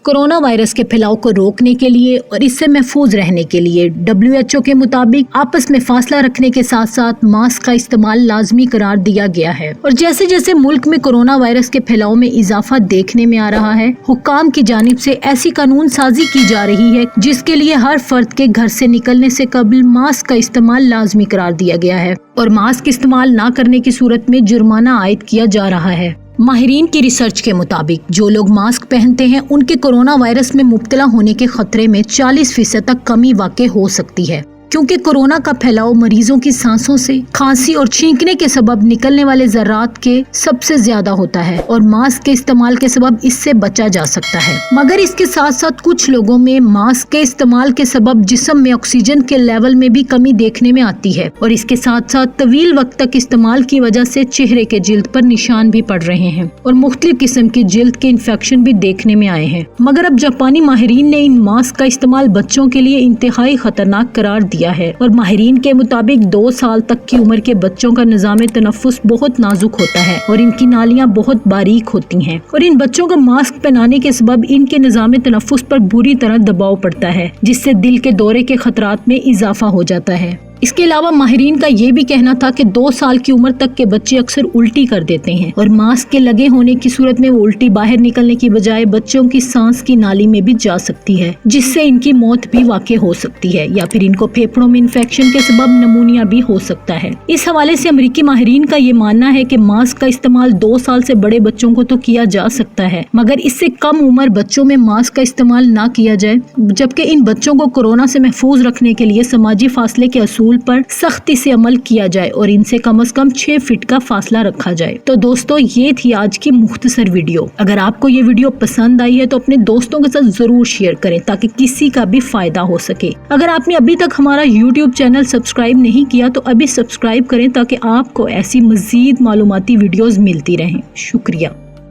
Corona virus के फैलाव को रोकने के लिए और इससे महफूज रहने के लिए WHO के मुताबिक आपस में फासला रखने के साथ साथ मास्क का इस्तेमाल लाजमी करार दिया गया है। और जैसे जैसे मुल्क में कोरोना वायरस के फैलाव में इजाफा देखने में आ रहा है, हुक्काम की जानिब से ऐसी कानून साजी की जा रही है जिसके लिए हर फर्द के घर से निकलने से कबल मास्क का इस्तेमाल लाजमी करार दिया गया है और मास्क इस्तेमाल न करने की सूरत में जुर्माना आयद किया जा रहा है। माहिरीन की रिसर्च के मुताबिक जो लोग मास्क पहनते हैं उनके कोरोना वायरस में मुब्तला होने के खतरे में 40% तक कमी वाक़ई हो सकती है, क्योंकि कोरोना का फैलाव मरीजों की सांसों से, खांसी और छींकने के सबब निकलने वाले ज़र्रात के सबसे ज्यादा होता है और मास्क के इस्तेमाल के सबब इससे बचा जा सकता है। मगर इसके साथ साथ कुछ लोगों में मास्क के इस्तेमाल के सबब जिस्म में ऑक्सीजन के लेवल में भी कमी देखने में आती है और इसके साथ साथ तवील वक्त तक इस्तेमाल की वजह से चेहरे के जिल्द पर निशान भी पड़ रहे हैं और मुख्तलिफ किस्म की जिल्द के इन्फेक्शन भी देखने में आए हैं। मगर अब जापानी माहिरीन ने इन मास्क का इस्तेमाल बच्चों के लिए इंतहाई खतरनाक करार दिया है और माहिरीन के मुताबिक 2 साल तक की उम्र के बच्चों का निज़ाम तनफ्फुस बहुत नाजुक होता है और इनकी नालियां बहुत बारीक होती हैं और इन बच्चों को मास्क पहनाने के सबब इनके निज़ाम तनफ्फुस पर बुरी तरह दबाव पड़ता है, जिससे दिल के दौरे के खतरात में इजाफा हो जाता है। इसके अलावा माहिरीन का ये भी कहना था कि 2 साल की उम्र तक के बच्चे अक्सर उल्टी कर देते हैं और मास्क के लगे होने की सूरत में वो उल्टी बाहर निकलने की बजाय बच्चों की सांस की नाली में भी जा सकती है, जिससे इनकी मौत भी वाक़ई हो सकती है या फिर इनको फेफड़ों में इन्फेक्शन के सबब नमूनिया भी हो सकता है। इस हवाले से अमरीकी माहिरीन का ये मानना है कि मास्क का इस्तेमाल 2 साल से बड़े बच्चों को तो किया जा सकता है, मगर इससे कम उम्र बच्चों में मास्क का इस्तेमाल ना किया जाए, जबकि इन बच्चों को कोरोना से महफूज रखने के लिए समाजी फासले के असूल पर सख्ती से अमल किया जाए और इनसे कम से कम 6 फीट का फासला रखा जाए। तो दोस्तों, ये थी आज की मुख्तसर वीडियो। अगर आपको ये वीडियो पसंद आई है तो अपने दोस्तों के साथ जरूर शेयर करें ताकि किसी का भी फायदा हो सके। अगर आपने अभी तक हमारा YouTube चैनल सब्सक्राइब नहीं किया तो अभी सब्सक्राइब करें ताकि आपको ऐसी मजीद मालूमाती वीडियोस मिलती रहें। शुक्रिया।